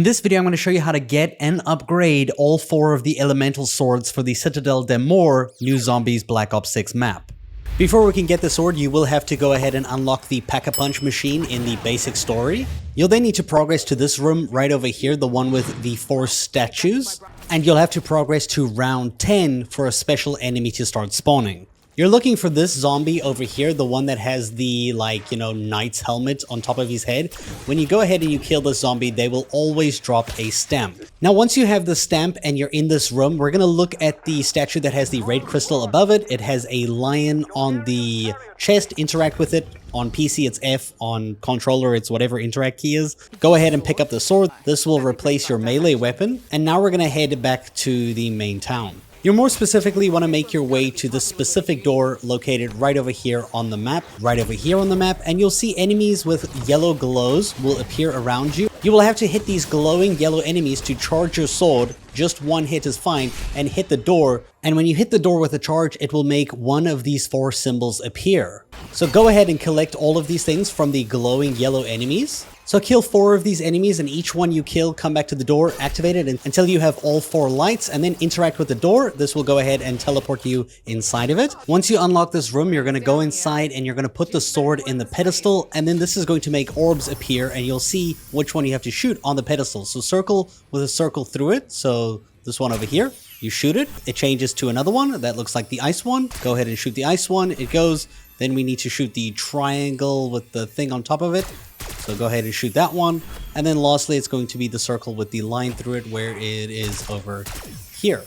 In this video, I'm going to show you how to get and upgrade all 4 of the elemental swords for the Citadelle des Morts New Zombies Black Ops 6 map. Before we can get the sword, you will have to go ahead and unlock the Pack-a-Punch machine in the basic story. You'll then need to progress to this room right over here, the one with the 4 statues, and you'll have to progress to round 10 for a special enemy to start spawning. You're looking for this zombie over here, the one that has the, knight's helmet on top of his head. When you go ahead and you kill this zombie, they will always drop a stamp. Now, once you have the stamp and you're in this room, we're going to look at the statue that has the red crystal above it. It has a lion on the chest. Interact with it. On PC, it's F. On controller, it's whatever interact key is. Go ahead and pick up the sword. This will replace your melee weapon. And now we're going to head back to the main town. You more specifically want to make your way to the specific door located right over here on the map, and you'll see enemies with yellow glows will appear around you. You will have to hit these glowing yellow enemies to charge your sword. Just one hit is fine, and hit the door. And when you hit the door with a charge, it will make one of these 4 symbols appear. So go ahead and collect all of these things from the glowing yellow enemies. So kill 4 of these enemies, and each one you kill, come back to the door, activate it until you have all 4 lights, and then interact with the door. This will go ahead and teleport you inside of it. Once you unlock this room, you're going to go inside and you're going to put the sword in the pedestal, and then this is going to make orbs appear, and you'll see which one you have to shoot on the pedestal. So circle with a circle through it. So this one over here, you shoot it, it changes to another one that looks like the ice one. Go ahead and shoot the ice one, it goes. Then we need to shoot the triangle with the thing on top of it. So go ahead and shoot that one. And then lastly, it's going to be the circle with the line through it where it is over here.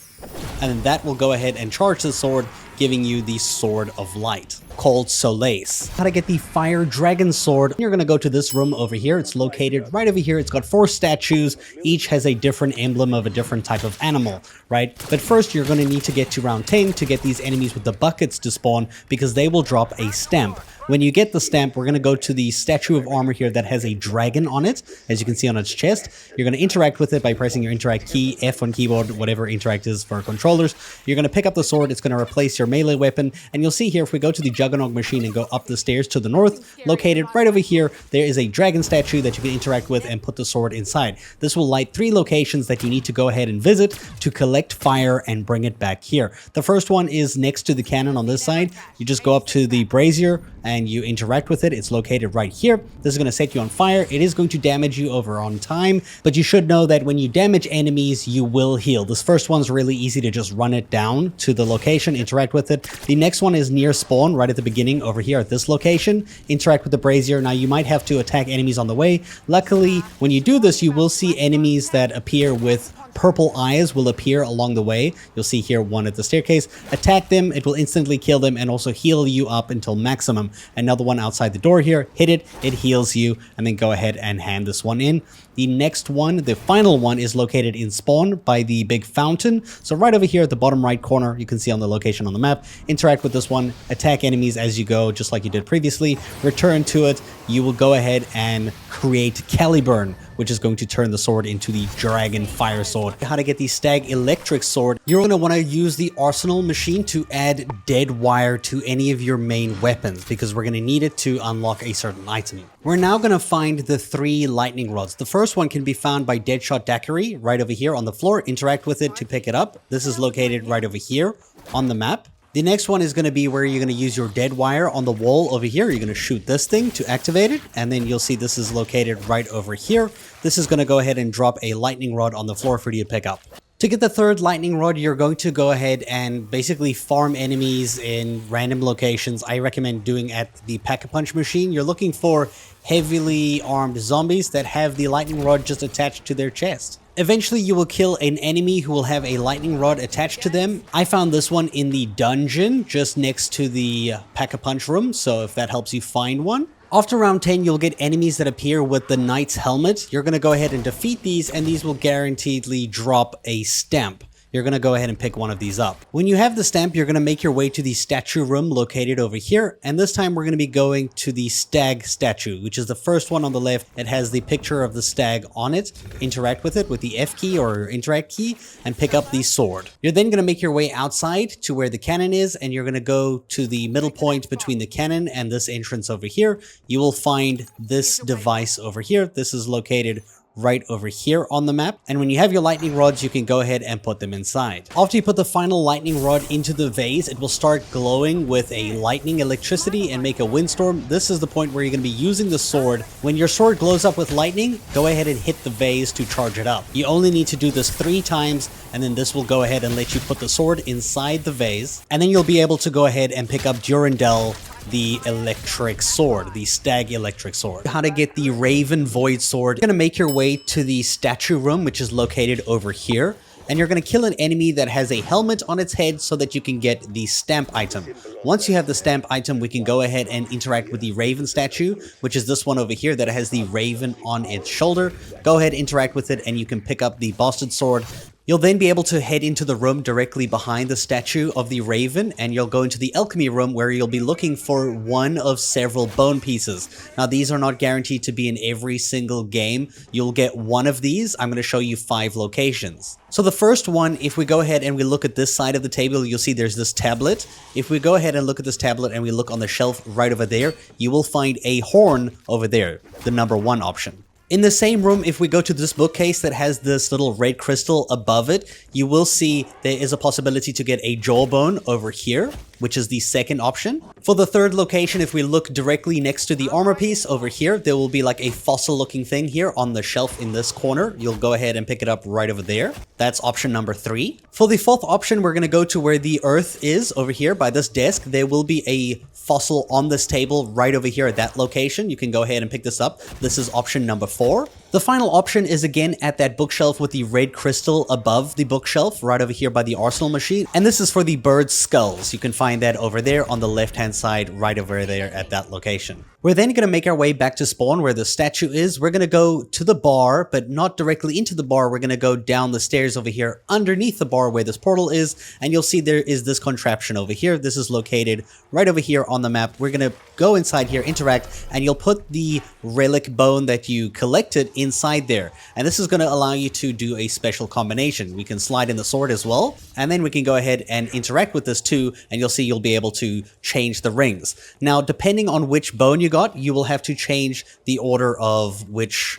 And then that will go ahead and charge the sword, giving you the Sword of Light, called Solace. How to get the Fire Dragon Sword. You're going to go to this room over here. It's located right over here. It's got 4 statues. Each has a different emblem of a different type of animal, right? But first, you're going to need to get to round 10 to get these enemies with the buckets to spawn, because they will drop a stamp. When you get the stamp, we're going to go to the statue of armor here that has a dragon on it, as you can see on its chest. You're going to interact with it by pressing your interact key, F on keyboard, whatever interact is for controllers. You're going to pick up the sword. It's going to replace your melee weapon. And you'll see here, if we go to the Juggernaut machine and go up the stairs to the north, located right over here, there is a dragon statue that you can interact with and put the sword inside. This will light 3 locations that you need to go ahead and visit to collect fire and bring it back here. The first one is next to the cannon on this side. You just go up to the brazier and you interact with it. It's located right here. This is going to set you on fire. It is going to damage you over on time, but you should know that when you damage enemies, you will heal. This first one's really easy to just run it down to the location, interact with it. The next one is near spawn, right at the beginning over here at this location. Interact with the brazier. Now you might have to attack enemies on the way. Luckily, when you do this, you will see enemies that appear with purple eyes will appear along the way. You'll see here one at the staircase. Attack them, it will instantly kill them and also heal you up until maximum. Another one outside the door here, hit it, it heals you, and then go ahead and hand this one in. The next one, the final one, is located in spawn by the big fountain. So right over here at the bottom right corner, you can see on the location on the map. Interact with this one, attack enemies as you go, just like you did previously. Return to it. You will go ahead and create Caliburn, which is going to turn the sword into the Dragon Fire Sword. How to get the Stag Electric Sword. You're going to want to use the Arsenal machine to add dead wire to any of your main weapons, because we're going to need it to unlock a certain item. We're now going to find the 3 lightning rods. The first one can be found by Deadshot Daiquiri right over here on the floor. Interact with it to pick it up. This is located right over here on the map. The next one is going to be where you're going to use your dead wire on the wall over here. You're going to shoot this thing to activate it. And then you'll see this is located right over here. This is going to go ahead and drop a lightning rod on the floor for you to pick up. To get the 3rd lightning rod, you're going to go ahead and basically farm enemies in random locations. I recommend doing at the Pack-a-Punch machine. You're looking for heavily armed zombies that have the lightning rod just attached to their chest. Eventually, you will kill an enemy who will have a lightning rod attached to them. I found this one in the dungeon just next to the Pack-a-Punch room, so if that helps you find one. After round 10, you'll get enemies that appear with the knight's helmet. You're going to go ahead and defeat these, and these will guaranteedly drop a stamp. you're going to go ahead and pick one of these up. When you have the stamp, you're going to make your way to the statue room located over here. And this time we're going to be going to the stag statue, which is the first one on the left. It has the picture of the stag on it. Interact with it with the F key or interact key and pick up the sword. You're then going to make your way outside to where the cannon is, and you're going to go to the middle point between the cannon and this entrance over here. You will find this device over here. This is located right over here on the map. And when you have your lightning rods, you can go ahead and put them inside. After you put the final lightning rod into the vase, it will start glowing with a lightning electricity and make a windstorm. This is the point where you're going to be using the sword. When your sword glows up with lightning, go ahead and hit the vase to charge it up. You only need to do this 3 times, and then this will go ahead and let you put the sword inside the vase. And then you'll be able to go ahead and pick up Durandal, the electric sword, the stag electric sword. How to get the Raven Void sword. You're going to make your way to the statue room, which is located over here. And you're going to kill an enemy that has a helmet on its head so that you can get the stamp item. Once you have the stamp item, we can go ahead and interact with the Raven statue, which is this one over here that has the Raven on its shoulder. Go ahead, interact with it, and you can pick up the bastard sword. You'll then be able to head into the room directly behind the statue of the Raven, and you'll go into the alchemy room where you'll be looking for one of several bone pieces. Now, these are not guaranteed to be in every single game. You'll get one of these. I'm going to show you 5 locations. So the first one, if we go ahead and we look at this side of the table, you'll see there's this tablet. If we go ahead and look at this tablet and we look on the shelf right over there, you will find a horn over there, the number 1 option. In the same room, if we go to this bookcase that has this little red crystal above it, you will see there is a possibility to get a jawbone over here, which is the second option. For the third location, if we look directly next to the armor piece over here, there will be like a fossil looking thing here on the shelf in this corner. You'll go ahead and pick it up right over there. That's option number 3. For the fourth option, we're going to go to where the earth is over here by this desk. There will be a fossil on this table right over here at that location. You can go ahead and pick this up. This is option number 4. The final option is again at that bookshelf with the red crystal above the bookshelf right over here by the arsenal machine. And this is for the bird skulls. You can find that over there on the left-hand side right over there at that location. We're then going to make our way back to spawn where the statue is. We're going to go to the bar, but not directly into the bar. We're going to go down the stairs over here underneath the bar where this portal is. And you'll see there is this contraption over here. This is located right over here on the map. We're going to go inside here, interact, and you'll put the relic bone that you collected inside there. And this is going to allow you to do a special combination. We can slide in the sword as well. And then we can go ahead and interact with this too. And you'll see you'll be able to change the rings. Now, depending on which bone you got, you will have to change the order of which,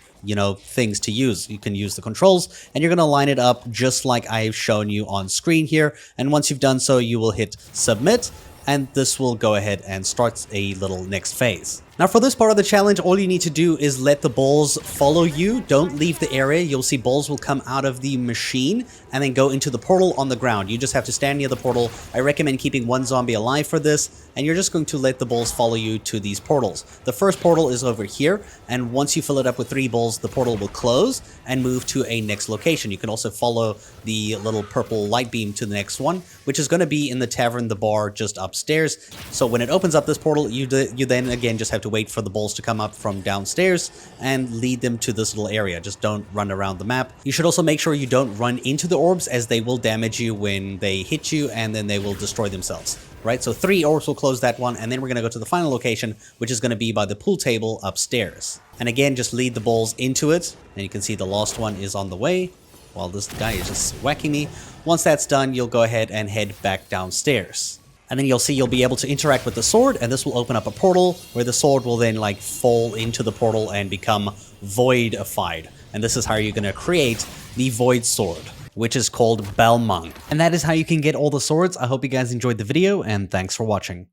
things to use. You can use the controls and you're going to line it up just like I've shown you on screen here. And once you've done so, you will hit submit. And this will go ahead and start a little next phase. Now for this part of the challenge, all you need to do is let the balls follow you. Don't leave the area. You'll see balls will come out of the machine and then go into the portal on the ground. You just have to stand near the portal. I recommend keeping 1 zombie alive for this, and you're just going to let the balls follow you to these portals. The first portal is over here, and once you fill it up with 3 balls, the portal will close and move to a next location. You can also follow the little purple light beam to the next one, which is going to be in the tavern, the bar just upstairs. So when it opens up this portal, you then again just have to wait for the balls to come up from downstairs and lead them to this little area. Just don't run around the map. You should also make sure you don't run into the orbs, as they will damage you when they hit you and then they will destroy themselves. Right, so 3 orbs will close that one, and then we're going to go to the final location, which is going to be by the pool table upstairs. And again, just lead the balls into it, and you can see the last one is on the way, while this guy is just whacking me. Once that's done, you'll go ahead and head back downstairs. And then you'll see you'll be able to interact with the sword, and this will open up a portal where the sword will then fall into the portal and become voidified. And this is how you're going to create the void sword, which is called Belmont. And that is how you can get all the swords. I hope you guys enjoyed the video, and thanks for watching.